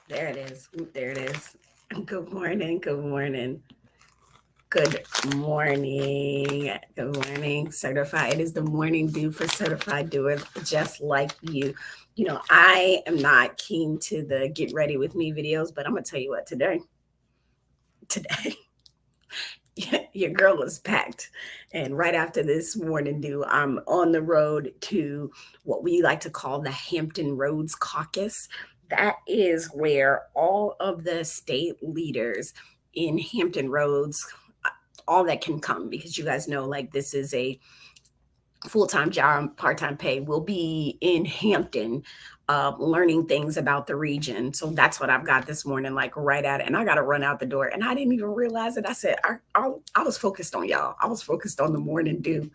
There it is. There it is. Good morning. Good morning. Good morning. Good morning, certified. It is the morning due for certified doers just like you. I am not keen to the get ready with me videos, but I'm going to tell you what, today, your girl is packed. And right after this morning due, I'm on the road to what we like to call the Hampton Roads Caucus. That is where all of the state leaders in Hampton Roads, all that can come, because you guys know, like, this is a full-time job, part-time pay, will be in Hampton, learning things about the region. So that's what I've got this morning, like right at it. And I got to run out the door. And I didn't even realize it. I said, I was focused on y'all. I was focused on the morning dew.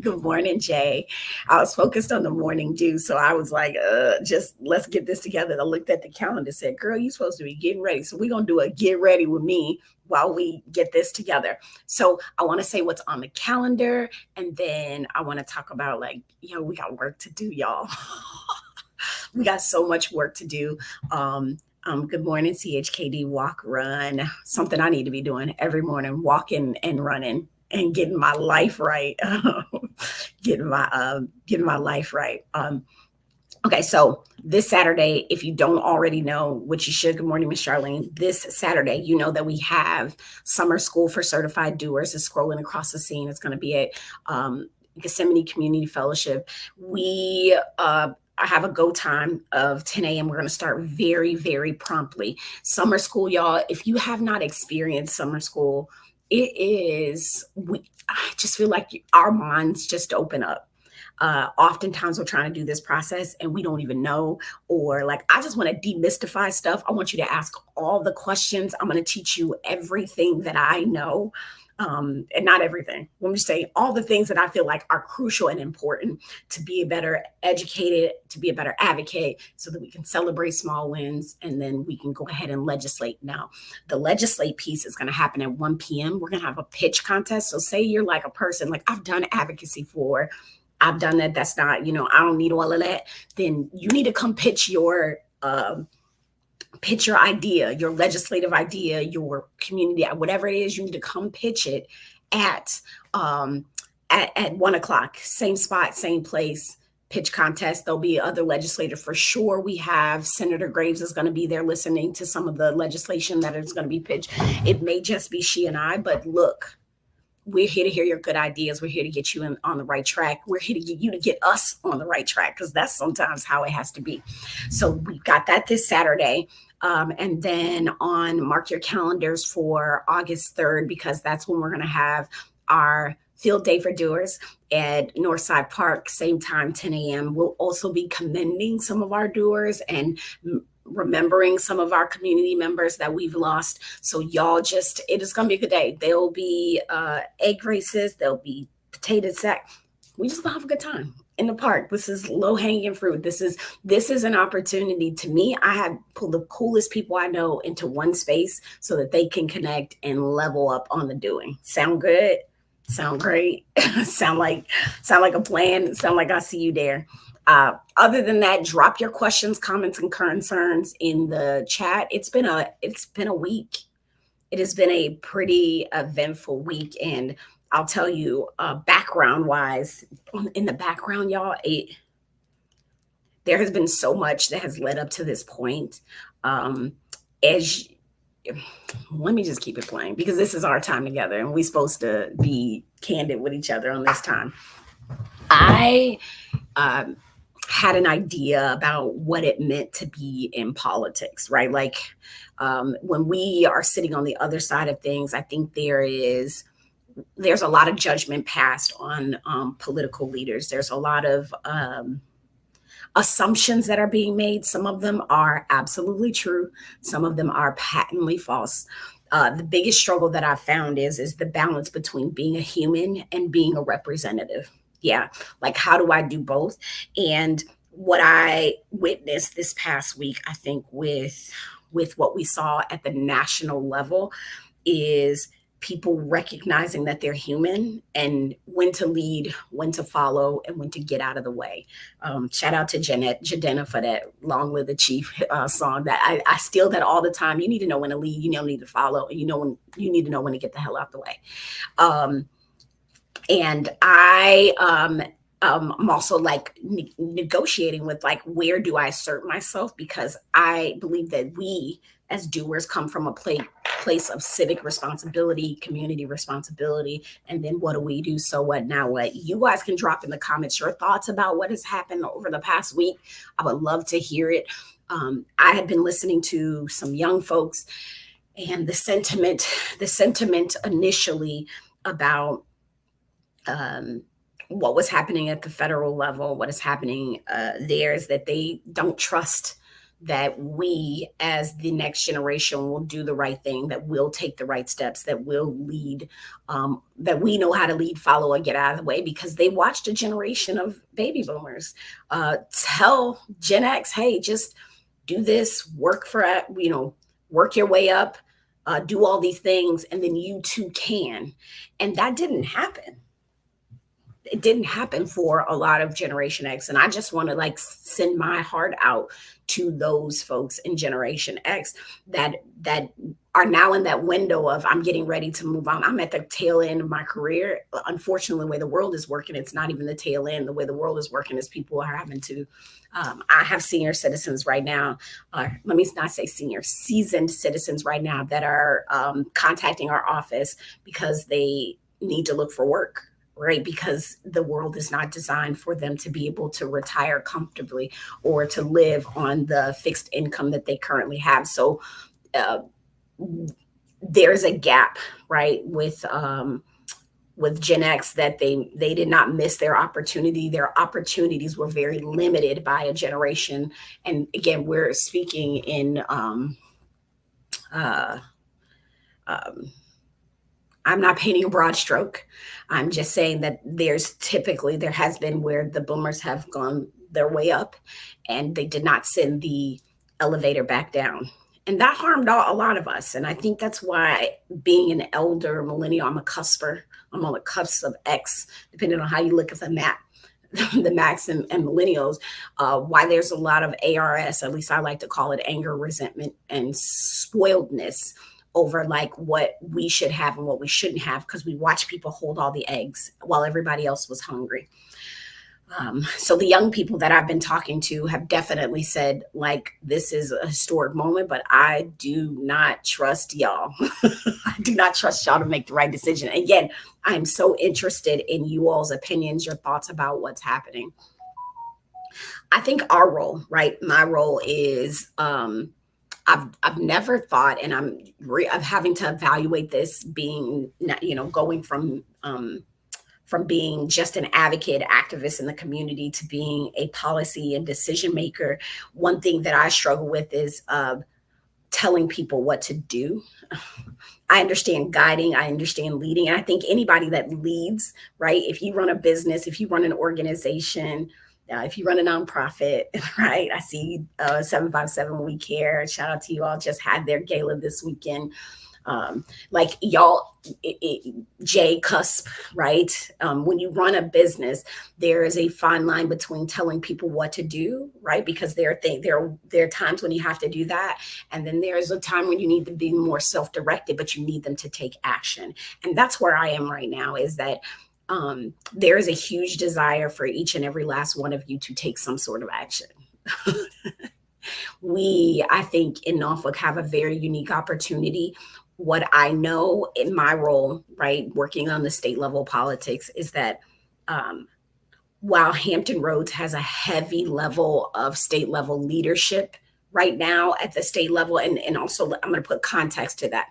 Good morning, Jay. I was focused on the morning dew. So I was like, just let's get this together. I looked at the calendar, said, girl, you're supposed to be getting ready. So we're going to do a get ready with me while we get this together. So I want to say what's on the calendar. And then I want to talk about, like, we got work to do, y'all. We got so much work to do. Good morning, CHKD, walk, run, something I need to be doing every morning, walking and running and getting my life right. getting my life right. Okay, so this Saturday, if you don't already know, which you should, good morning, Miss Charlene. This Saturday, you know that we have Summer School for Certified Doers. Is scrolling across the scene. It's going to be at Gethsemane Community Fellowship. I have a go time of 10 a.m. We're going to start very, very promptly. Summer school, y'all, if you have not experienced summer school, I just feel like our minds just open up. Oftentimes we're trying to do this process and we don't even know, or like, I just want to demystify stuff. I want you to ask all the questions. I'm going to teach you everything that I know. And not everything. Let me say all the things that I feel like are crucial and important to be a better educated, to be a better advocate, so that we can celebrate small wins and then we can go ahead and legislate. Now, the legislate piece is going to happen at 1 p.m. We're going to have a pitch contest. So say you're like a person, like I've done advocacy for, I've done that. That's not, I don't need all of that. Then you need to come pitch your idea, your legislative idea, your community, whatever it is, you need to come pitch it at 1 o'clock, same spot, same place, pitch contest. There'll be other legislators for sure. We have Senator Graves is going to be there listening to some of the legislation that is going to be pitched. It may just be she and I, but look, we're here to hear your good ideas. We're here to get you on the right track. We're here to get you to get us on the right track, because that's sometimes how it has to be. So we've got that this Saturday. And then mark your calendars for August 3rd, because that's when we're going to have our field day for doers at Northside Park, same time, 10 a.m. We'll also be commending some of our doers and remembering some of our community members that we've lost. So y'all it is going to be a good day. There'll be egg races. There'll be potato sack. We just going to have a good time in the park. This is low hanging fruit. This is an opportunity. To me, I have pulled the coolest people I know into one space so that they can connect and level up on the doing. Sound good? Sound great? sound like a plan? Sound like I see you there. Other than that, drop your questions, comments, and concerns in the chat. It's been a week. It has been a pretty eventful week, and I'll tell you, background wise, in the background, y'all, there has been so much that has led up to this point. Let me just keep it plain, because this is our time together, and we're supposed to be candid with each other on this time. I had an idea about what it meant to be in politics, right? Like, when we are sitting on the other side of things, I think there's a lot of judgment passed on political leaders. There's a lot of assumptions that are being made. Some of them are absolutely true. Some of them are patently false. The biggest struggle that I've found is the balance between being a human and being a representative. Yeah, like, how do I do both? And what I witnessed this past week, I think with what we saw at the national level, is people recognizing that they're human and when to lead, when to follow, and when to get out of the way. Shout out to Jadena for that "Long Live the Chief" song. That I steal that all the time. You need to know when to lead. You need to follow. And you know when you need to know when to get the hell out the way. And I'm also like negotiating with like, where do I assert myself? Because I believe that we as doers come from a place of civic responsibility, community responsibility, and then what do we do? So what, now what? You guys can drop in the comments your thoughts about what has happened over the past week. I would love to hear it. I had been listening to some young folks, and the sentiment initially about what was happening at the federal level, what is happening there, is that they don't trust that we as the next generation will do the right thing, that we'll take the right steps, that we'll lead, that we know how to lead, follow, and get out of the way, because they watched a generation of baby boomers tell Gen X, hey, just do this, work your way up, do all these things, and then you too can. And that didn't happen. It didn't happen for a lot of Generation X. And I just want to like send my heart out to those folks in Generation X that are now in that window of, I'm getting ready to move on. I'm at the tail end of my career. Unfortunately, the way the world is working, it's not even the tail end. The way the world is working is people are having to, I have senior citizens right now, let me not say senior, seasoned citizens right now that are contacting our office because they need to look for work. Right? Because the world is not designed for them to be able to retire comfortably or to live on the fixed income that they currently have. So there's a gap, right, with Gen X, that they did not miss their opportunity. Their opportunities were very limited by a generation. And again, we're speaking in I'm not painting a broad stroke. I'm just saying that there has been where the boomers have gone their way up and they did not send the elevator back down. And that harmed a lot of us. And I think that's why, being an elder millennial, I'm on the cusp of X, depending on how you look at the map, the Max and millennials, why there's a lot of ARS, at least I like to call it, anger, resentment, and spoiledness over like what we should have and what we shouldn't have, because we watch people hold all the eggs while everybody else was hungry. So the young people that I've been talking to have definitely said, like, this is a historic moment, but I do not trust y'all. I do not trust y'all to make the right decision. Again, I'm so interested in you all's opinions, your thoughts about what's happening. I think our role, right? My role is, I've never thought, and I'm having to evaluate this, being, going from being just an advocate, activist in the community, to being a policy and decision maker. One thing that I struggle with is telling people what to do. I understand guiding, I understand leading. And I think anybody that leads, right? If you run a business, if you run an organization, if you run a nonprofit, right? I see 757 We Care. Shout out to you all. Just had their gala this weekend. Like y'all, J cusp, right? When you run a business, there is a fine line between telling people what to do, right? Because there are times when you have to do that, and then there's a time when you need to be more self-directed, but you need them to take action. And that's where I am right now. Is that there is a huge desire for each and every last one of you to take some sort of action. We, I think, in Norfolk have a very unique opportunity. What I know in my role, right, working on the state level politics, is that while Hampton Roads has a heavy level of state level leadership right now at the state level, and also I'm going to put context to that.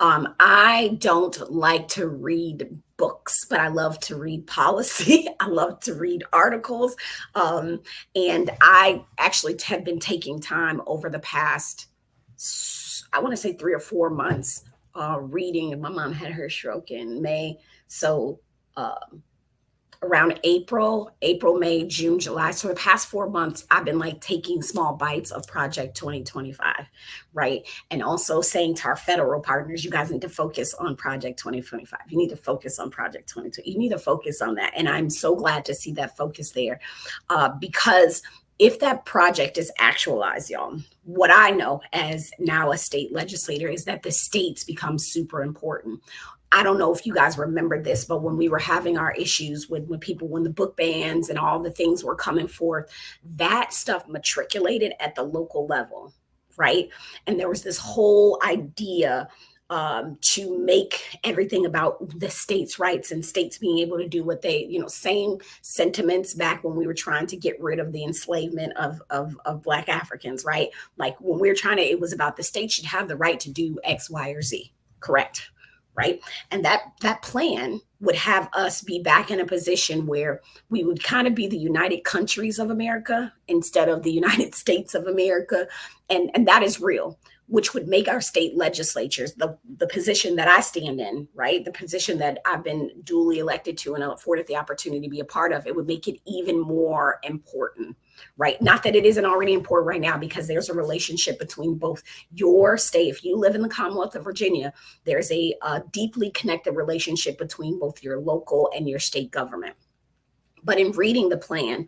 I don't like to read books, but I love to read policy. I love to read articles. And I actually have been taking time over the past, I want to say 3 or 4 months, reading. My mom had her stroke in May. So around April, May, June, July. So the past 4 months, I've been like taking small bites of Project 2025, right? And also saying to our federal partners, you guys need to focus on Project 2025. You need to focus on Project 2020. You need to focus on that. And I'm so glad to see that focus there, because if that project is actualized, y'all, what I know as now a state legislator is that the states become super important. I don't know if you guys remember this, but when we were having our issues with when people, when the book bans and all the things were coming forth, that stuff matriculated at the local level, right? And there was this whole idea to make everything about the states' rights and states being able to do what they, same sentiments back when we were trying to get rid of the enslavement of Black Africans, right? Like when we were trying to, it was about the state should have the right to do X, Y, or Z, correct? Right. And that plan would have us be back in a position where we would kind of be the United Countries of America instead of the United States of America. And that is real, which would make our state legislatures, the position that I stand in, right? The position that I've been duly elected to and afforded the opportunity to be a part of, it would make it even more important, right? Not that it isn't already important right now, because there's a relationship between both your state. If you live in the Commonwealth of Virginia, there's a deeply connected relationship between both your local and your state government. But in reading the plan,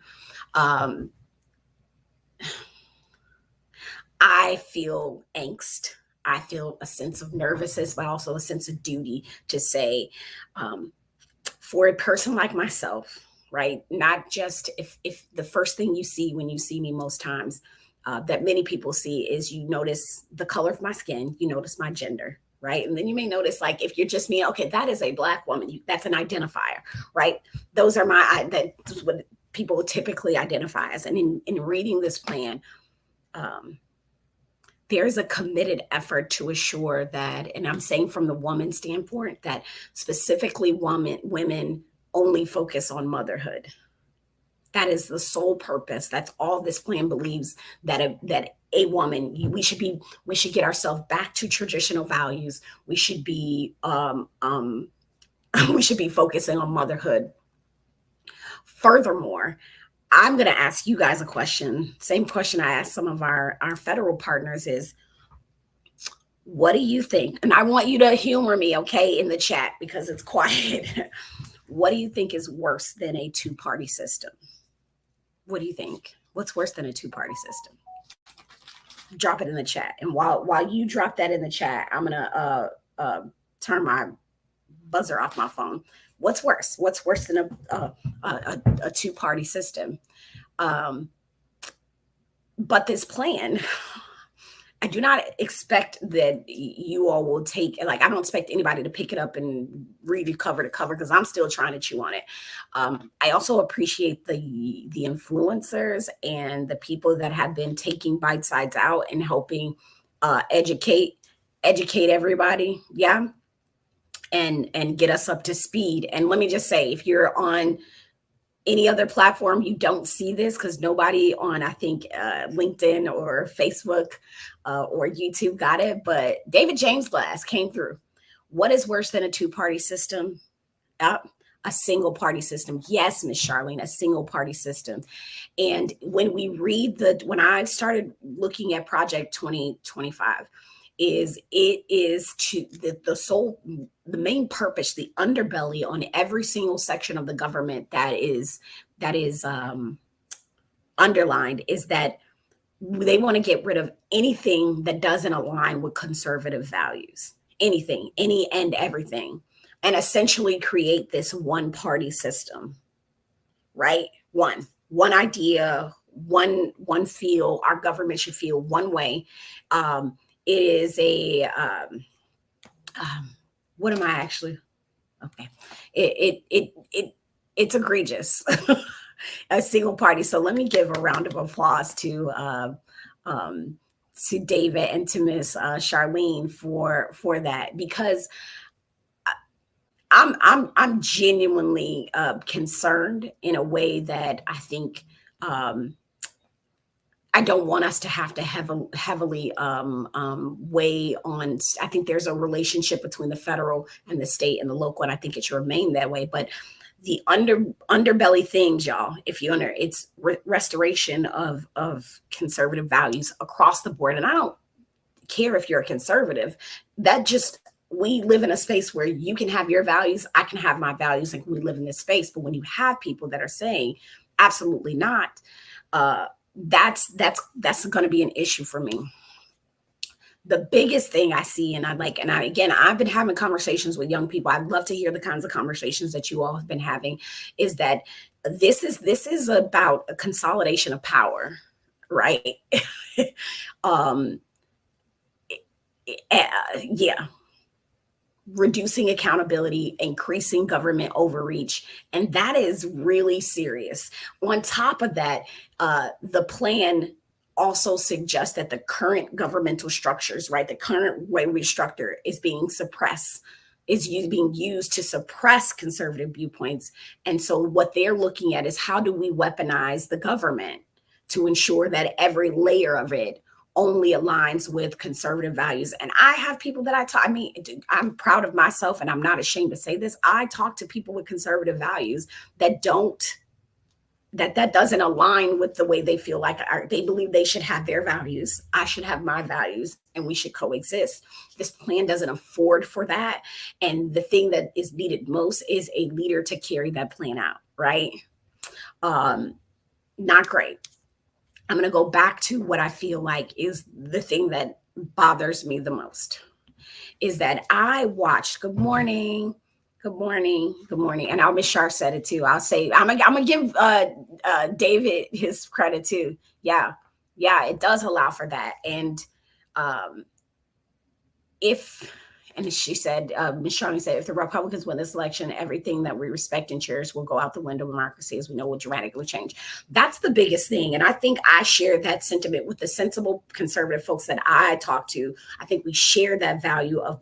I feel angst. I feel a sense of nervousness, but also a sense of duty to say, for a person like myself, right? Not just if the first thing you see when you see me most times, that many people see, is you notice the color of my skin, you notice my gender, right? And then you may notice, like, if you're just me, okay, that is a Black woman. That's an identifier, right? Those are that's what people typically identify as. And in reading this plan, there's a committed effort to assure that, and I'm saying from the woman standpoint, that specifically women only focus on motherhood. That is the sole purpose. That's all this plan believes, that a woman, we should get ourselves back to traditional values. We should be we should be focusing on motherhood. Furthermore, I'm going to ask you guys a question. Same question I asked some of our federal partners is, what do you think? And I want you to humor me, okay, in the chat, because it's quiet. What do you think is worse than a two-party system? What do you think? What's worse than a two-party system? Drop it in the chat. And while you drop that in the chat, I'm going to turn my buzzer off my phone. What's worse? What's worse than a two-party system? But this plan, I do not expect that you all will take, like, I don't expect anybody to pick it up and read it cover to cover, because I'm still trying to chew on it. I also appreciate the influencers and the people that have been taking bite sides out and helping educate everybody. Yeah. And get us up to speed. And let me just say, if you're on any other platform, you don't see this, because nobody on, I think, LinkedIn or Facebook or YouTube got it, but David James Glass came through. What is worse than a two-party system? A single party system. Yes, Miss Charlene, a single party system. And when when I started looking at Project 2025, it is to the main purpose, the underbelly on every single section of the government that is underlined, is that they want to get rid of anything that doesn't align with conservative values, anything, any and everything, and essentially create this one party system, right? One idea, one feel. Our government should feel one way. It is what am I actually? Okay. It's egregious. A single party. So let me give a round of applause to David and to Miss Charlene for that, because I'm genuinely concerned in a way that I think I don't want us to have to heavily weigh on. I think there's a relationship between the federal and the state and the local, and I think it should remain that way. But the underbelly things, y'all, if you under, it's restoration of conservative values across the board. And I don't care if you're a conservative. That just, we live in a space where you can have your values, I can have my values, and we live in this space. But when you have people that are saying absolutely not, that's going to be an issue for me. The biggest thing I see, and I've been having conversations with young people. I'd love to hear the kinds of conversations that you all have been having, is that this is about a consolidation of power, right? Yeah. Reducing accountability, increasing government overreach. And that is really serious. On top of that, the plan also suggests that the current governmental structures, right, the current way we structure is being suppressed, being used to suppress conservative viewpoints. And so what they're looking at is, how do we weaponize the government to ensure that every layer of it only aligns with conservative values? And I have people that I talk, I'm proud of myself, and I'm not ashamed to say this. I talk to people with conservative values that doesn't align with the way they feel like they believe they should have their values. I should have my values, and we should coexist. This plan doesn't afford for that. And the thing that is needed most is a leader to carry that plan out, right? Not great. I'm going to go back to what I feel like is the thing that bothers me the most, is that I watched, good morning. And Miss Shar said it too. I'll say, I'm gonna give David his credit too. Yeah, it does allow for that. And she said, Ms. Charlie said, if the Republicans win this election, everything that we respect and cherish will go out the window. Democracy, as we know, will dramatically change. That's the biggest thing. And I think I share that sentiment with the sensible conservative folks that I talk to. I think we share that value of,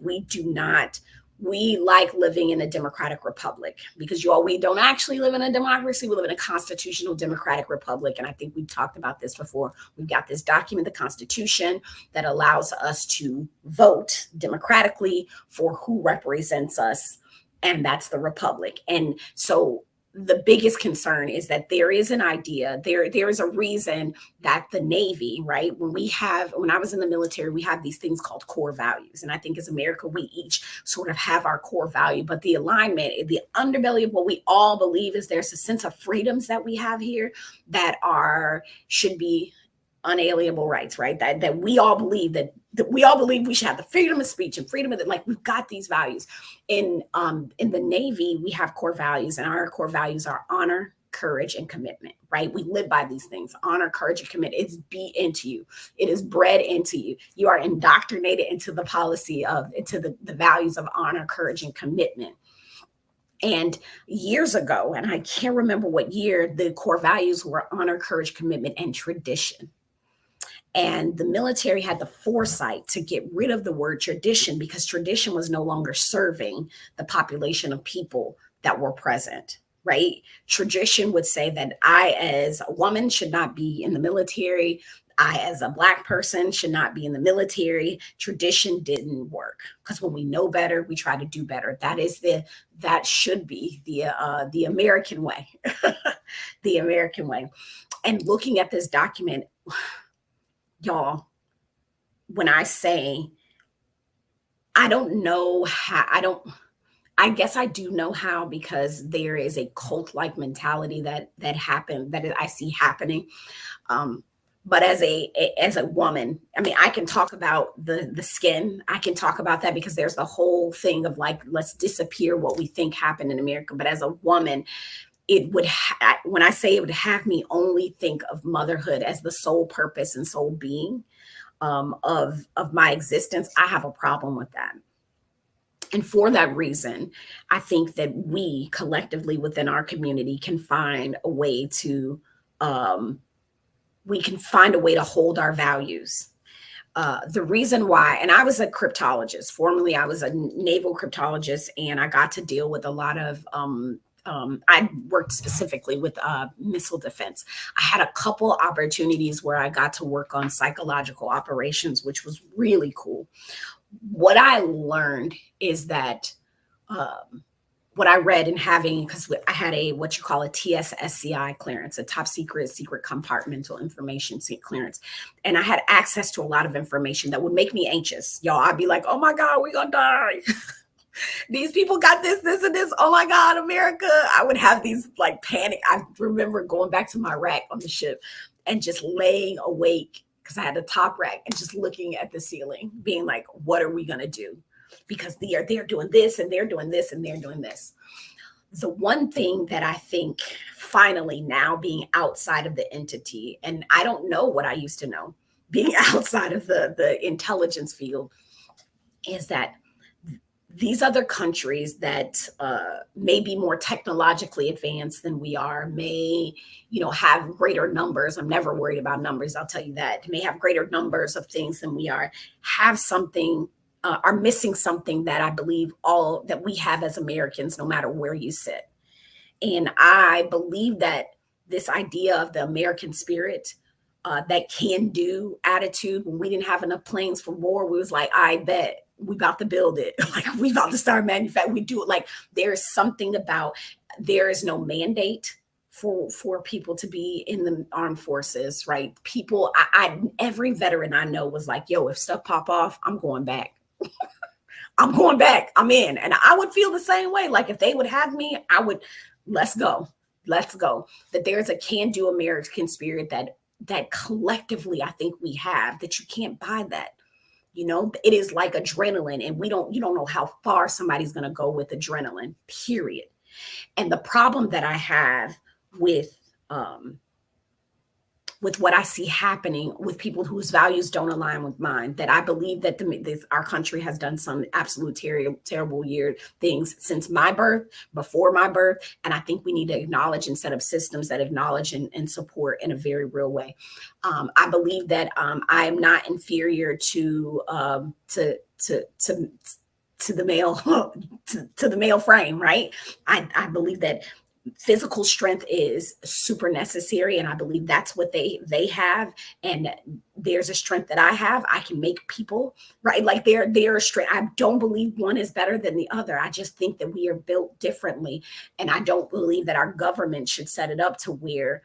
we like living in a democratic republic, because we don't actually live in a democracy. We live in a constitutional democratic republic. And I think we've talked about this before. We've got this document, the Constitution, that allows us to vote democratically for who represents us. And that's the republic. And so the biggest concern is that there is an idea, there is a reason that the Navy, right, when I was in the military, we have these things called core values. And I think as America, we each sort of have our core value, but the alignment, the underbelly of what we all believe is there's a sense of freedoms that we have here that should be unalienable rights, right? That we all believe that we all believe we should have the freedom of speech and freedom of we've got these values. In the Navy, we have core values, and our core values are honor, courage, and commitment, right? We live by these things: honor, courage, and commitment. It's beat into you. It is bred into you. You are indoctrinated into the the values of honor, courage, and commitment. And years ago, and I can't remember what year, the core values were honor, courage, commitment, and tradition. And the military had the foresight to get rid of the word tradition, because tradition was no longer serving the population of people that were present, right? Tradition would say that I, as a woman, should not be in the military. I, as a Black person, should not be in the military. Tradition didn't work, because when we know better, we try to do better. That should be the American way, the American way. And looking at this document, y'all, when I say, I don't know how, I guess I do know how, because there is a cult-like mentality that I see happening. But as a woman, I can talk about the skin. I can talk about that, because there's the whole thing of let's disappear what we think happened in America. But as a woman, when I say it would have me only think of motherhood as the sole purpose and sole being of my existence, I have a problem with that. And for that reason, I think that we collectively within our community can find a way to hold our values. The reason why, and I was a cryptologist. Formerly, I was a naval cryptologist, and I got to deal with a lot of I worked specifically with missile defense. I had a couple opportunities where I got to work on psychological operations, which was really cool. What I learned is that what I read in having, because I had what you call a TSSCI clearance, a top secret compartmental information clearance. And I had access to a lot of information that would make me anxious. Y'all, I'd be like, oh my God, we're gonna die. These people got this, this, and this. Oh my God, America. I would have these like panic. I remember going back to my rack on the ship and just laying awake because I had the top rack and just looking at the ceiling, being like, what are we gonna do? Because they're doing this and they're doing this and they're doing this. The one thing that I think finally now being outside of the entity, and I don't know what I used to know, being outside of the intelligence field, is that these other countries that may be more technologically advanced than we are, may, have greater numbers. I'm never worried about numbers, I'll tell you that. May have greater numbers of things than we are, have something, are missing something that I believe all that we have as Americans, no matter where you sit. And I believe that this idea of the American spirit, that can-do attitude, when we didn't have enough planes for war, we was like, I bet we about to build it. Like we about to start manufacturing. We do it. Like there is something about, there is no mandate for people to be in the armed forces, right? People, every veteran I know was like, yo, if stuff pop off, I'm going back. I'm going back. I'm in. And I would feel the same way. Like if they would have me, I would, let's go. Let's go. That there's a can-do American spirit that collectively I think we have, that you can't buy that. It is like adrenaline, and you don't know how far somebody's going to go with adrenaline, period. And the problem that I have with what I see happening with people whose values don't align with mine, that I believe that our country has done some absolute terrible things since my birth, before my birth. And I think we need to acknowledge and set up systems that acknowledge and support in a very real way. I believe that I am not inferior to the male to the male frame, right? I believe that physical strength is super necessary, and I believe that's what they have. And there's a strength that I have. I can make people, right? Like they're strength. I don't believe one is better than the other. I just think that we are built differently, and I don't believe that our government should set it up to where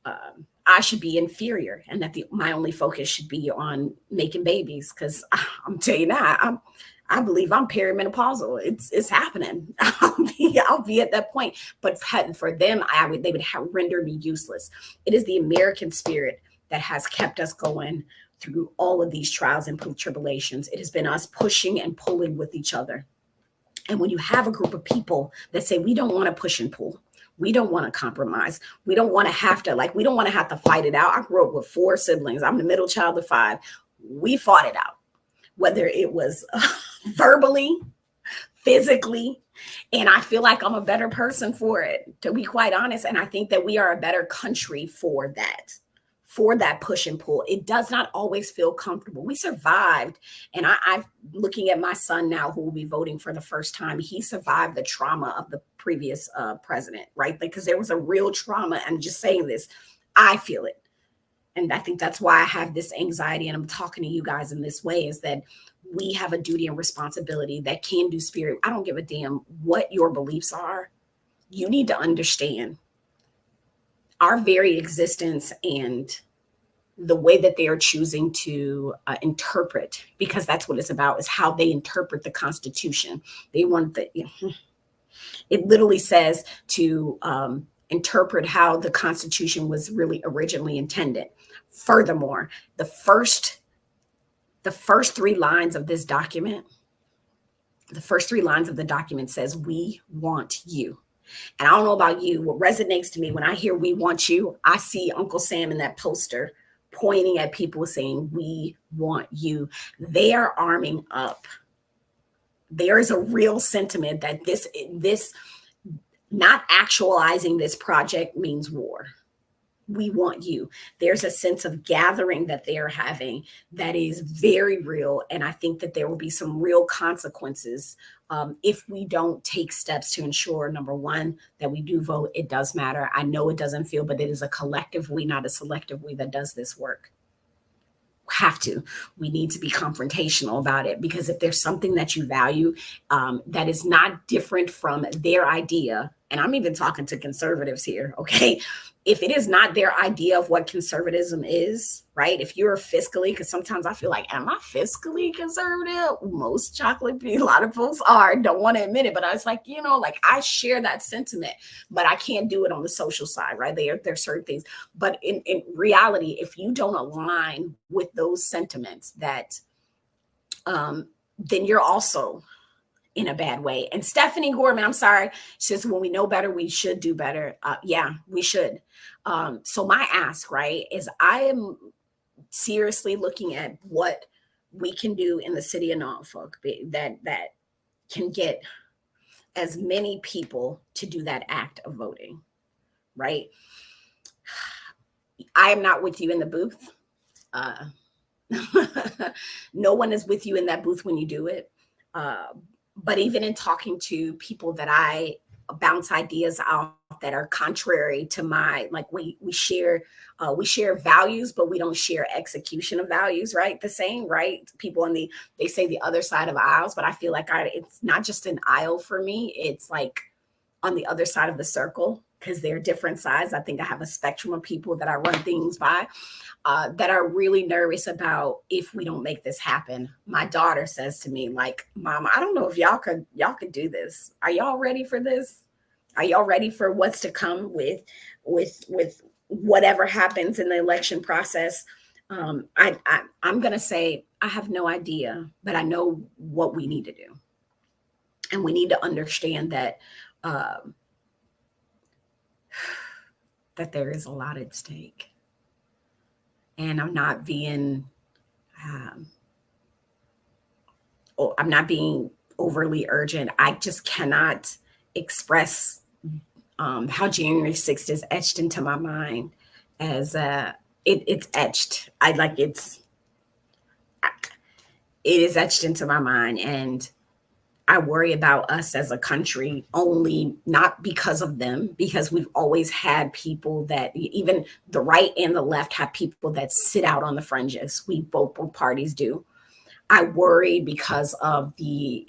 I should be inferior, and that my only focus should be on making babies. Because I'm telling you now, I believe I'm perimenopausal. It's happening. I'll be at that point. But for them, they would render me useless. It is the American spirit that has kept us going through all of these trials and tribulations. It has been us pushing and pulling with each other. And when you have a group of people that say, we don't want to push and pull, we don't want to compromise, we don't want to have to fight it out. I grew up with 4 siblings. I'm the middle child of 5. We fought it out, whether it was verbally, physically. And I feel like I'm a better person for it, to be quite honest. And I think that we are a better country for that push and pull. It does not always feel comfortable. We survived. And I'm looking at my son now, who will be voting for the first time. He survived the trauma of the previous president, right? Because there was a real trauma. I'm just saying this. I feel it. And I think that's why I have this anxiety, and I'm talking to you guys in this way, is that we have a duty and responsibility, that can-do spirit. I don't give a damn what your beliefs are. You need to understand our very existence and the way that they are choosing to interpret, because that's what it's about, is how they interpret the Constitution. They want it literally says to interpret how the Constitution was really originally intended. Furthermore, the first 3 lines of this document, says, we want you. And I don't know about you, what resonates to me when I hear we want you, I see Uncle Sam in that poster pointing at people saying, we want you. They are arming up. There is a real sentiment that this not actualizing this project means war. we want you. There's a sense of gathering that they are having that is very real. And I think that there will be some real consequences if we don't take steps to ensure, number one, that we do vote. It does matter. I know it doesn't feel, but it is a collective we, not a selective we, that does this work. Have to. We need to be confrontational about it, because if there's something that you value that is not different from their idea, and I'm even talking to conservatives here, okay? If it is not their idea of what conservatism is, right? If you're fiscally, because sometimes I feel like, am I fiscally conservative? Most chocolate, a lot of folks are, don't want to admit it, but I was like, like I share that sentiment, but I can't do it on the social side, right? There's certain things. But in reality, if you don't align with those sentiments, that then you're also in a bad way. And Stephanie Gorman, I'm sorry, says when we know better, we should do better. Yeah, we should. So my ask, right, is I am seriously looking at what we can do in the city of Norfolk that can get as many people to do that act of voting, right? I am not with you in the booth. No one is with you in that booth when you do it. But even in talking to people that I bounce ideas off that are contrary to my, like we share values, but we don't share execution of values, right? The same, right? People they say the other side of aisles, but I feel like it's not just an aisle for me. It's like on the other side of the circle, because they're different sides. I think I have a spectrum of people that I run things by that are really nervous about if we don't make this happen. My daughter says to me, like, Mom, I don't know if y'all could do this. Are y'all ready for this? Are y'all ready for what's to come with whatever happens in the election process? I'm going to say I have no idea, but I know what we need to do. And we need to understand that that there is a lot at stake. And I'm not being I'm not being overly urgent. I just cannot express how January 6th is etched into my mind as it's etched. It is etched into my mind, and I worry about us as a country only not because of them, because we've always had people that, even the right and the left, have people that sit out on the fringes. We both parties do. I worry because of the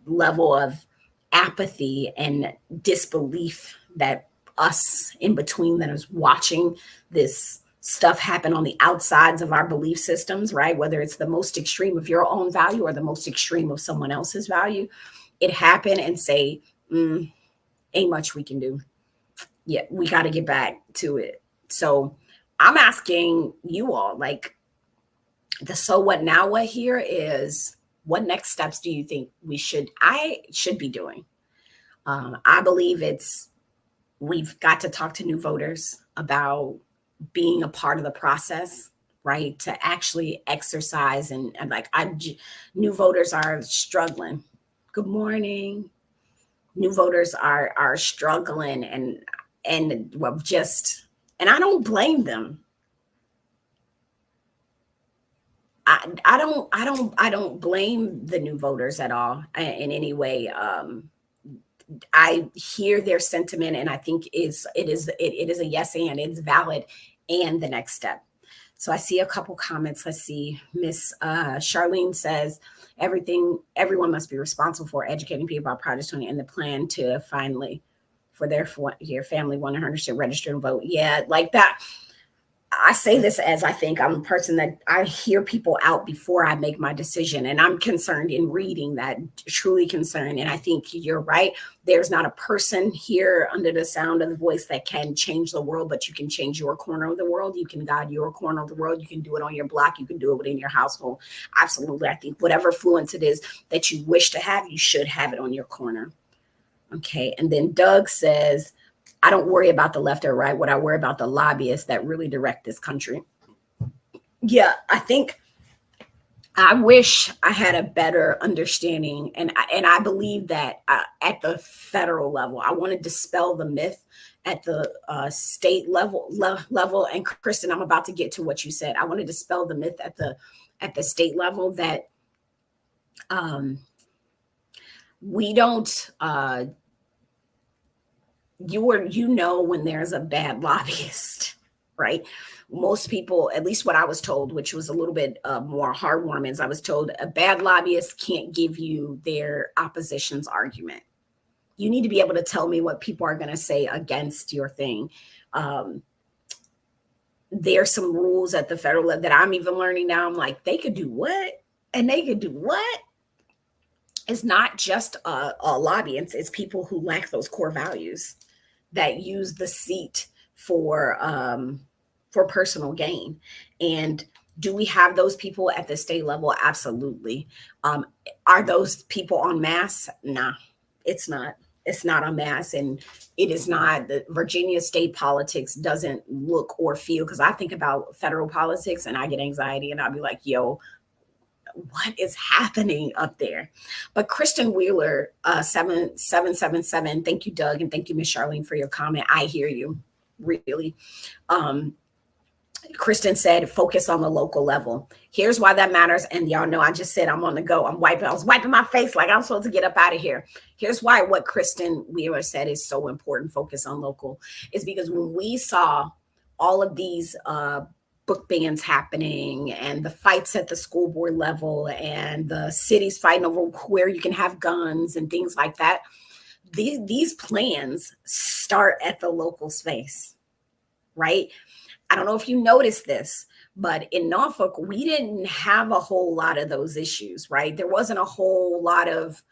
level of apathy and disbelief that us in between that is watching this stuff happen on the outsides of our belief systems, right? Whether it's the most extreme of your own value or the most extreme of someone else's value, it happen and say, ain't much we can do. Yeah, we got to get back to it. So I'm asking you all, like, the so what now what here is, what next steps do you think I should be doing? I believe we've got to talk to new voters about being a part of the process, right? To actually exercise and like new voters are struggling. Good morning. New voters are struggling and well, and I don't blame them. I don't blame the new voters at all in any way. I hear their sentiment, and I think it is a yes, and it's valid, and the next step. So I see a couple comments. Let's see. Miss Charlene says everyone must be responsible for educating people about Project 20 and the plan to finally for your family 100% register and vote. Yeah, like that. I say this as I think I'm a person that I hear people out before I make my decision. And I'm concerned in reading that, truly concerned. And I think you're right. There's not a person here under the sound of the voice that can change the world, but you can change your corner of the world. You can guide your corner of the world. You can do it on your block. You can do it within your household. Absolutely. I think whatever influence it is that you wish to have, you should have it on your corner. Okay. And then Doug says, I don't worry about the left or right. What I worry about the lobbyists that really direct this country. Yeah, I wish I had a better understanding. And I believe that at the federal level, I want to dispel the myth at the state level. And Kristen, I'm about to get to what you said. I want to dispel the myth at the state level that we don't. When there's a bad lobbyist, right? Most people, at least what I was told, which was a little bit more heartwarming, is I was told a bad lobbyist can't give you their opposition's argument. You need to be able to tell me what people are going to say against your thing. There's some rules at the federal level that I'm even learning now. I'm like, they could do what? And they could do what? It's not just a lobbyist. It's people who lack those core values that use the seat for personal gain. And do we have those people at the state level? Absolutely. Are those people en masse? Nah, it's not. It's not en masse, and it is not. The Virginia state politics doesn't look or feel, because I think about federal politics and I get anxiety, and I'll be like, yo, what is happening up there? But Kristen Wheeler, 7777, thank you, Doug, and thank you, Miss Charlene, for your comment. I hear you, really. Kristen said, focus on the local level. Here's why that matters. And y'all know, I just said I'm on the go. I was wiping my face like I'm supposed to get up out of here. Here's why what Kristen Wheeler said is so important, focus on local, is because when we saw all of these book bans happening and the fights at the school board level and the cities fighting over where you can have guns and things like that, these plans start at the local space, right? I don't know if you noticed this, but in Norfolk, we didn't have a whole lot of those issues, right? There wasn't a whole lot of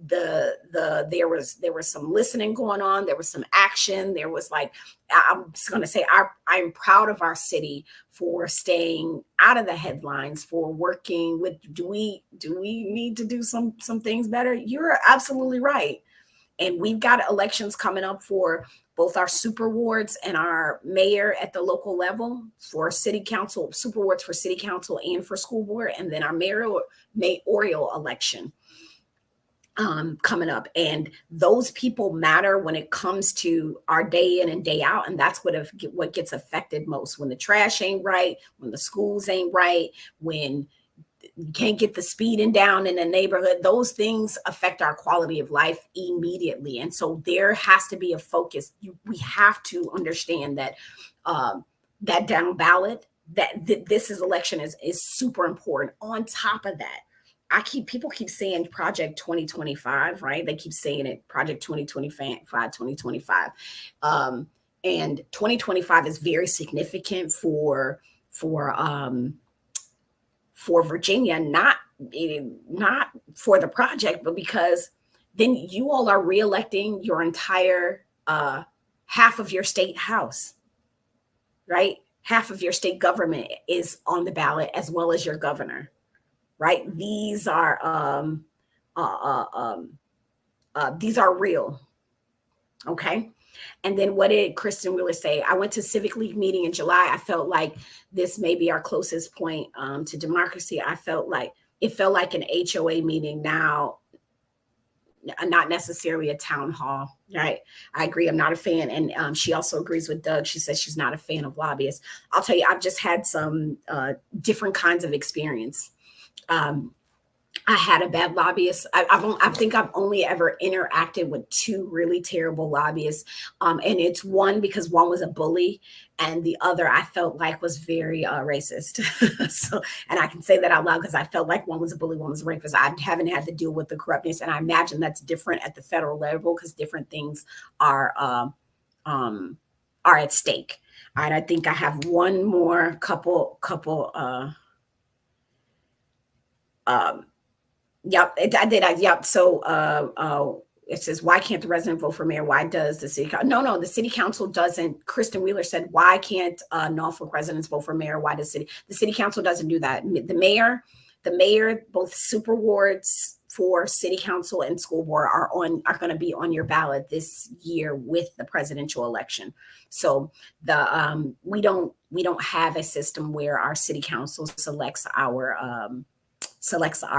there was some listening going on. There was some action. There was, like, I'm just going to say, I'm proud of our city for staying out of the headlines, for working with, do we need to do some things better? You're absolutely right. And we've got elections coming up for both our super wards and our mayor at the local level, for city council, super wards for city council and for school board, and then our mayoral election coming up. And those people matter when it comes to our day in and day out. And that's what gets affected most. When the trash ain't right, when the schools ain't right, when you can't get the speeding down in the neighborhood, those things affect our quality of life immediately. And so there has to be a focus. We have to understand that that down ballot, this election is super important. On top of that, people keep saying Project 2025, right? They keep saying it, Project 2025. And 2025 is very significant for Virginia, not for the project, but because then you all are reelecting your entire half of your state house, right? Half of your state government is on the ballot, as well as your governor, right? These are real, okay? And then what did Kristen Wheeler say? I went to Civic League meeting in July. I felt like this may be our closest point to democracy. It felt like an HOA meeting now, not necessarily a town hall, right? I agree. I'm not a fan. And she also agrees with Doug. She says she's not a fan of lobbyists. I'll tell you, I've just had some different kinds of experience. I had a bad lobbyist. I think I've only ever interacted with two really terrible lobbyists. And it's one because one was a bully and the other I felt like was very racist. So, and I can say that out loud because I felt like one was a bully, one was a racist. I haven't had to deal with the corruptness. And I imagine that's different at the federal level because different things are at stake. All right, I think I have one more couple. Yep, I did. Yep. So it says, why can't the resident vote for mayor? Why does the city council? No, the city council doesn't. Kristen Wheeler said, why can't Norfolk residents vote for mayor? Why does the city council doesn't do that? The mayor, both super wards for city council and school board are going to be on your ballot this year with the presidential election. So we don't have a system where our city council selects our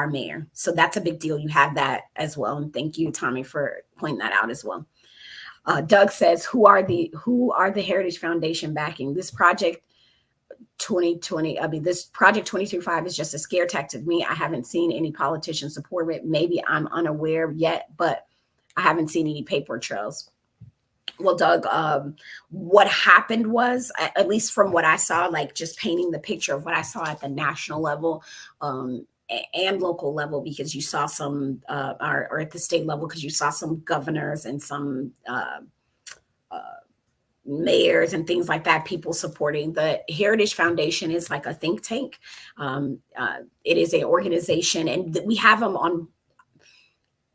mayor. So that's a big deal. You have that as well. And thank you, Tommy, for pointing that out as well. Doug says, who are the Heritage Foundation backing this project? 2020, I mean, this project 2025 is just a scare tactic to me. I haven't seen any politicians support it. Maybe I'm unaware yet, but I haven't seen any paper trails. Well, Doug, what happened was, at least from what I saw, like just painting the picture of what I saw at the national level, and local level, because you saw some, or at the state level, because you saw some governors and some mayors and things like that, people supporting. The Heritage Foundation is like a think tank. It is an organization, and we have them on.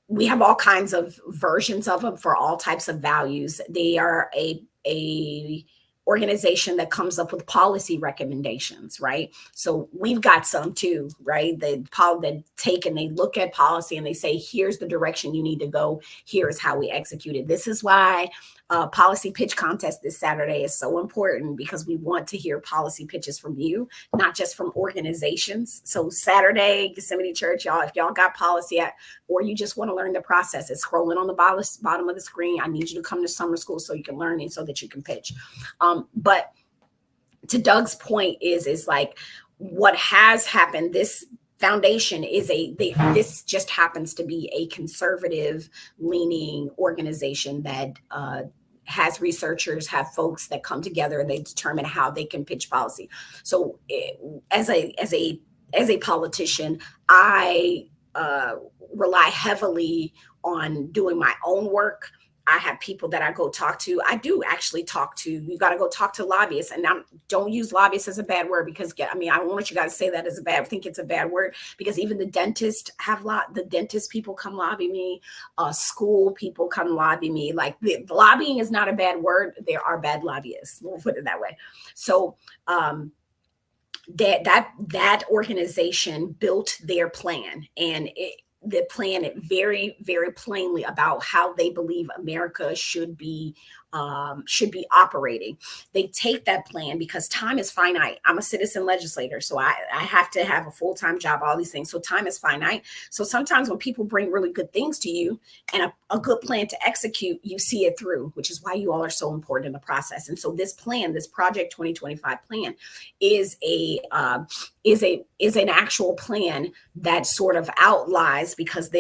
We have all kinds of versions of them for all types of values. They are a organization that comes up with policy recommendations, right? So we've got some too, right? They take and they look at policy and they say, here's the direction you need to go. Here's how we execute it. This is why policy pitch contest this Saturday is so important, because we want to hear policy pitches from you, not just from organizations. So Saturday, Gethsemane Church, y'all, if y'all got policy or you just want to learn the process, it's scrolling on the bottom of the screen. I need you to come to summer school so you can learn it, so that you can pitch. But to Doug's point is like what has happened. This foundation is this just happens to be a conservative leaning organization that has researchers, have folks that come together and they determine how they can pitch policy. So as a politician, I rely heavily on doing my own work. I have people that I go talk to. I do actually talk to, you got to go talk to lobbyists, and don't use lobbyists as a bad word, because I don't want you guys to say that as a bad, I think it's a bad word, because even the dentist the dentist people come lobby me, school people come lobby me. Like the lobbying is not a bad word. There are bad lobbyists. We'll put it that way. So, that organization built their plan, and the plan it very, very plainly about how they believe America should be operating. They take that plan because time is finite. I'm a citizen legislator, so I have to have a full-time job, all these things. So time is finite. So sometimes when people bring really good things to you and a good plan to execute, you see it through, which is why you all are so important in the process. And so this plan, this Project 2025 plan, is an actual plan that sort of outlines, because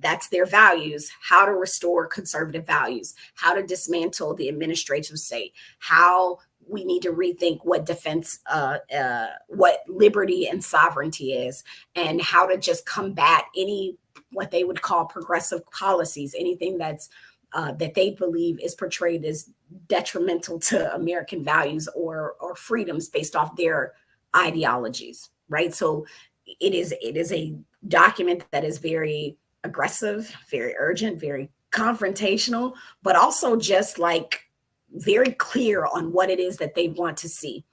that's their values, how to restore conservative values, how to dismantle the administrative state, how we need to rethink what defense, what liberty and sovereignty is, and how to just combat any, what they would call progressive policies, anything that's that they believe is portrayed as detrimental to American values or freedoms based off their ideologies, right? So it is a document that is very aggressive, very urgent, very confrontational, but also just like very clear on what it is that they want to see.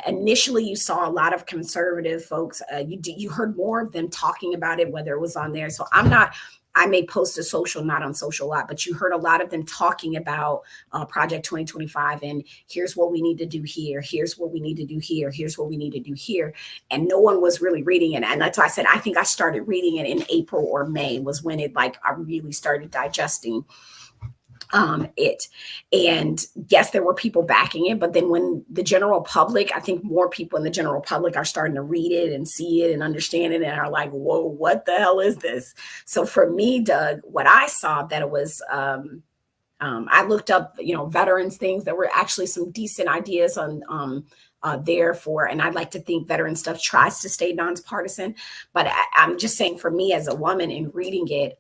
Initially, you saw a lot of conservative folks. You heard more of them talking about it, whether it was on there. So I may post a social, not on social a lot, but you heard a lot of them talking about Project 2025 and here's what we need to do here. Here's what we need to do here. Here's what we need to do here. And no one was really reading it. And that's why I said, I think I started reading it in April or May was when I really started digesting it. And yes, there were people backing it, but then when the general public, I think more people in the general public are starting to read it and see it and understand it and are like, whoa, what the hell is this? So for me, Doug, what I saw that it was, I looked up, veterans things. There were actually some decent ideas on there for, and I'd like to think veteran stuff tries to stay nonpartisan, but I'm just saying for me as a woman in reading it,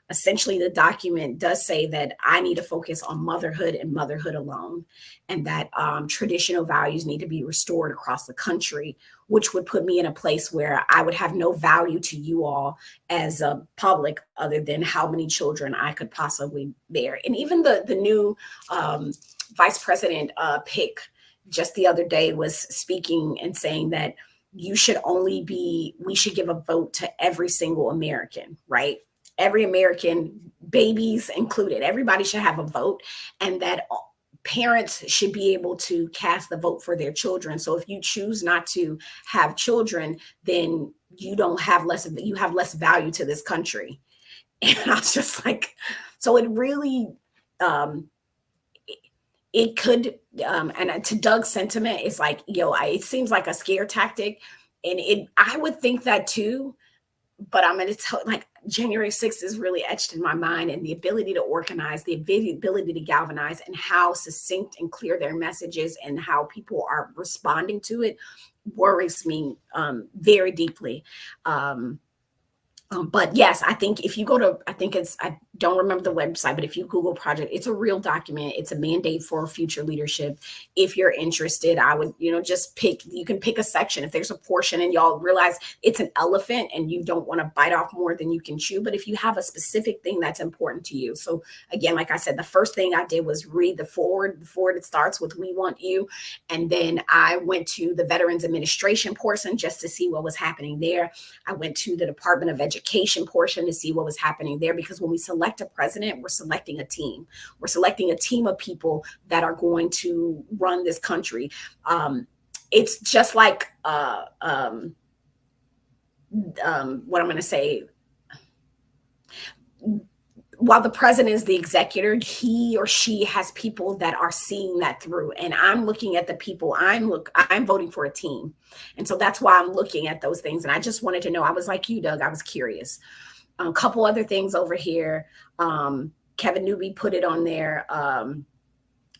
essentially, the document does say that I need to focus on motherhood and motherhood alone, and that traditional values need to be restored across the country, which would put me in a place where I would have no value to you all as a public other than how many children I could possibly bear. And even the new vice president pick just the other day was speaking and saying that we should give a vote to every single American, right? Every American, babies included, everybody should have a vote, and that parents should be able to cast the vote for their children. So if you choose not to have children, then you have less value to this country. And I was just like, so it really, um, it could, and to Doug's sentiment, it's like, it seems like a scare tactic. And I would think that too, but I'm going to tell, like, January 6th is really etched in my mind, and the ability to organize, the ability to galvanize, and how succinct and clear their messages and how people are responding to it worries me very deeply. But yes, I think if you go to, I don't remember the website, but if you Google project, it's a real document. It's a mandate for future leadership. If you're interested, I would, just you can pick a section. If there's a portion and y'all realize it's an elephant and you don't want to bite off more than you can chew, but if you have a specific thing that's important to you. So again, like I said, the first thing I did was read the forward. The forward, it starts with "We want you." And then I went to the Veterans Administration portion just to see what was happening there. I went to the Department of Education portion to see what was happening there, because when we select a president, we're selecting a team. We're selecting a team of people that are going to run this country. It's just like what I'm going to say. While the president is the executor, he or she has people that are seeing that through. And I'm looking at the people. I'm voting for a team. And so that's why I'm looking at those things. And I just wanted to know, I was like you, Doug, I was curious. A couple other things over here. Kevin Newby put it on there,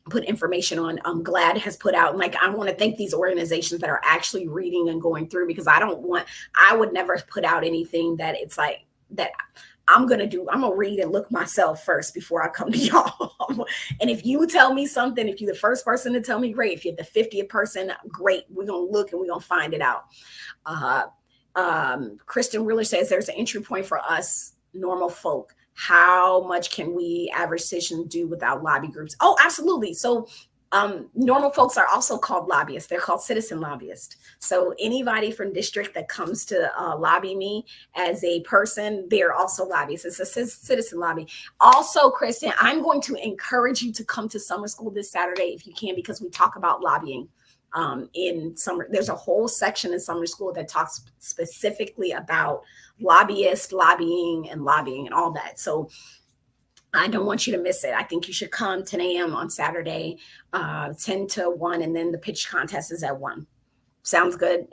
put information on. GLAD has put out, like, I want to thank these organizations that are actually reading and going through, because I would never put out anything that it's like that. I'm going to read and look myself first before I come to y'all. And if you tell me something, if you're the first person to tell me, great. If you're the 50th person, great. We're going to look and we're going to find it out. Kristen Wheeler says there's an entry point for us normal folk. How much can we average citizens do without lobby groups? Oh, absolutely. So normal folks are also called lobbyists. They're called citizen lobbyists. So anybody from district that comes to lobby me as a person, they're also lobbyists. It's a citizen lobby. Also, Kristen, I'm going to encourage you to come to summer school this Saturday if you can, because we talk about lobbying. In summer, there's a whole section in summer school that talks specifically about lobbyists, lobbying and all that. So I don't want you to miss it. I think you should come 10 a.m. on Saturday, 10 to 1, and then the pitch contest is at 1. Sounds good.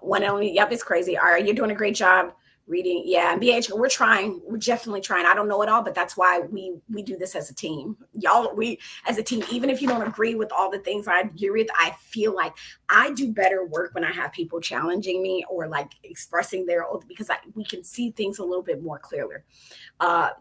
One only. Yep, it's crazy. All right, you're doing a great job reading. Yeah, and BH, we're trying. We're definitely trying. I don't know it all, but that's why we do this as a team. Y'all, we as a team, even if you don't agree with all the things I agree with, I feel like I do better work when I have people challenging me or like expressing their own, because we can see things a little bit more clearly.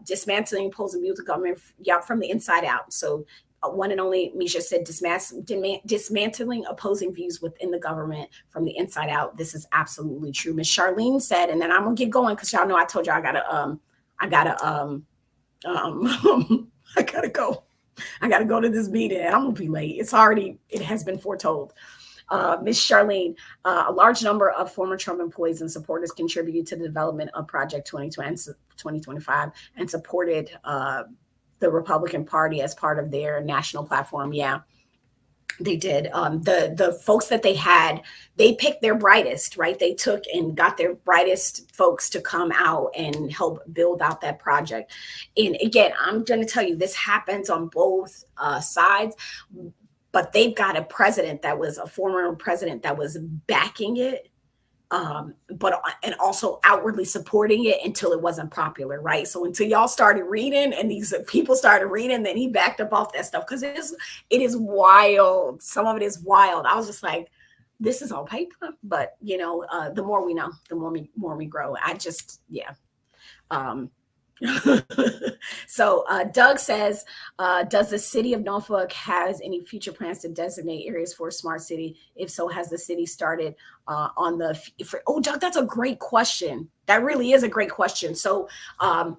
Dismantling opposing views of government, from the inside out. So one and only Misha said dismantling opposing views within the government from the inside out. This is absolutely true. Miss Charlene said, and then I'm gonna get going because y'all know I told you I gotta I gotta go. I gotta go to this meeting and I'm gonna be late. It has been foretold. Ms. Charlene, a large number of former Trump employees and supporters contributed to the development of Project 2025 and supported the Republican Party as part of their national platform. Yeah, they did. The folks that they picked their brightest, right? They took and got their brightest folks to come out and help build out that project. And again, I'm going to tell you, this happens on both sides. But they've got a former president that was backing it, and also outwardly supporting it until it wasn't popular, right? So until y'all started reading and these people started reading, then he backed up off that stuff, because it is wild. Some of it is wild. I was just like, this is on paper, but the more we know, the more we grow. So Doug says, does the city of Norfolk has any future plans to designate areas for a smart city? If so, has the city started on the Doug, that's a great question. That really is a great question. So it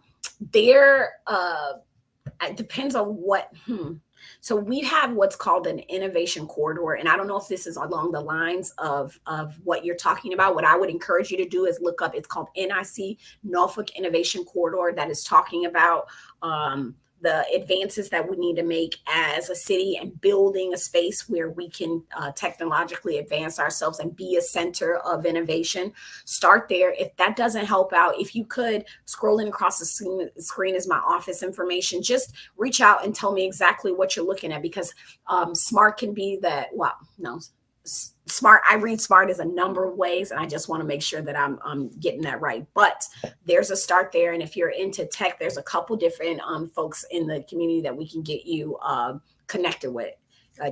depends on what So we have what's called an innovation corridor. And I don't know if this is along the lines of what you're talking about. What I would encourage you to do is look up, it's called NIC, Norfolk Innovation Corridor, that is talking about the advances that we need to make as a city and building a space where we can technologically advance ourselves and be a center of innovation. Start there. If that doesn't help out, if you could, scrolling across the screen is my office information. Just reach out and tell me exactly what you're looking at, because SMART can be that, well, no, SMART, I read SMART as a number of ways, and I just want to make sure that I'm getting that right. But there's a start there. And if you're into tech, there's a couple different folks in the community that we can get you connected with.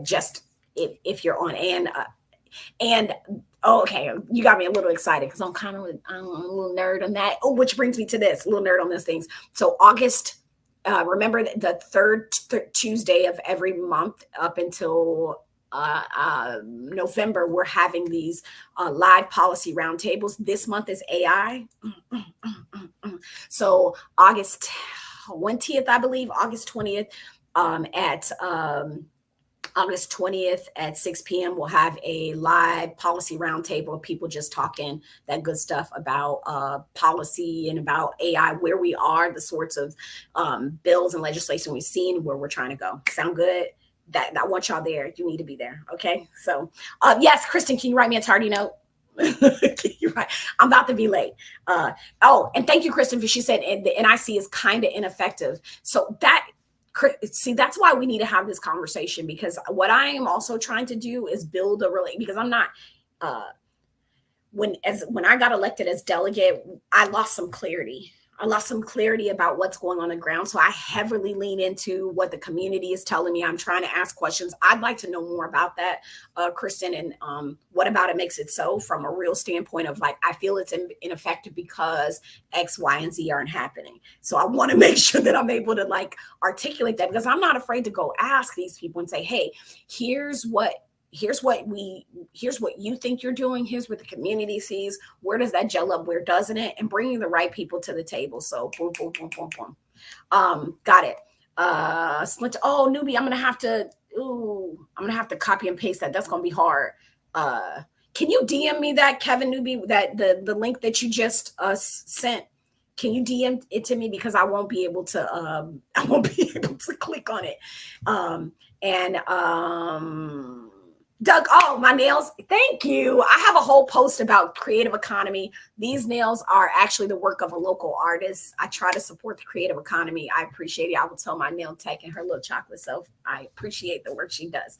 Just if you're on and oh, okay, you got me a little excited because I'm kind of a little nerd on that. Oh, which brings me to this, a little nerd on those things. So August, remember the third Tuesday of every month up until November, we're having these live policy roundtables. This month is AI. So August 20th, I believe, August 20th at August 20th at 6 p.m. we'll have a live policy roundtable of people just talking that good stuff about policy and about AI, where we are, the sorts of bills and legislation we've seen, where we're trying to go. Sound good? That I want y'all there. You need to be there. Okay. So yes, Kristen, can you write me a tardy note? I'm about to be late. Oh, and thank you, Kristen, for she said the NIC is kind of ineffective. So that's why we need to have this conversation, because what I am also trying to do is build because I'm not when I got elected as delegate, I lost some clarity. About what's going on the ground. So I heavily lean into what the community is telling me. I'm trying to ask questions. I'd like to know more about that, Kristen, and what about it makes it so, from a real standpoint of like, I feel it's ineffective because X, Y, and Z aren't happening. So I want to make sure that I'm able to like articulate that, because I'm not afraid to go ask these people and say, hey, here's what you think you're doing. Here's what the community sees. Where does that gel up? Where doesn't it? And bringing the right people to the table. So boom, boom, boom, boom, boom. Got it. Oh, newbie, I'm gonna have to copy and paste that. That's gonna be hard. Can you DM me that, Kevin Newbie, that the link that you just sent? Can you DM it to me, because I won't be able to click on it. Doug, oh, my nails. Thank you. I have a whole post about creative economy. These nails are actually the work of a local artist. I try to support the creative economy. I appreciate it. I will tell my nail tech and her little chocolate self, I appreciate the work she does.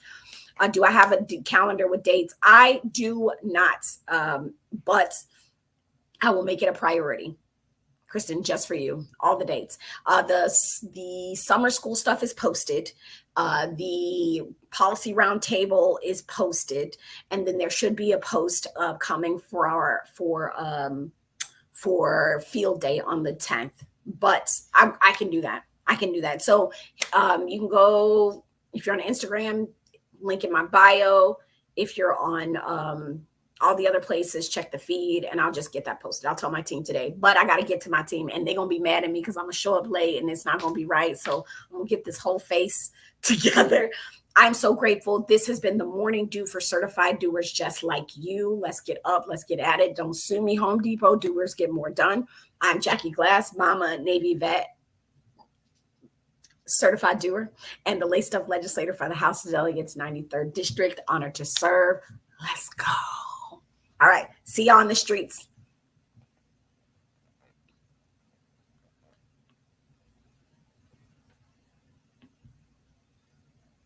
Do I have a calendar with dates? I do not, but I will make it a priority. Kristen, just for you, all the dates. The summer school stuff is posted. The policy roundtable is posted, and then there should be a post coming for field day on the 10th. But I can do that. So you can go, if you're on Instagram, link in my bio. If you're on all the other places, check the feed, and I'll just get that posted. I'll tell my team today, but I got to get to my team, and they're going to be mad at me because I'm going to show up late and it's not going to be right. So I'm going to get this whole face together. I'm so grateful. This has been the morning dew for certified doers just like you. Let's get up. Let's get at it. Don't sue me, Home Depot. Doers get more done. I'm Jackie Glass, Mama Navy vet, certified doer, and the laced up legislator for the House of Delegates, 93rd District. Honored to serve. Let's go. All right. See you on the streets.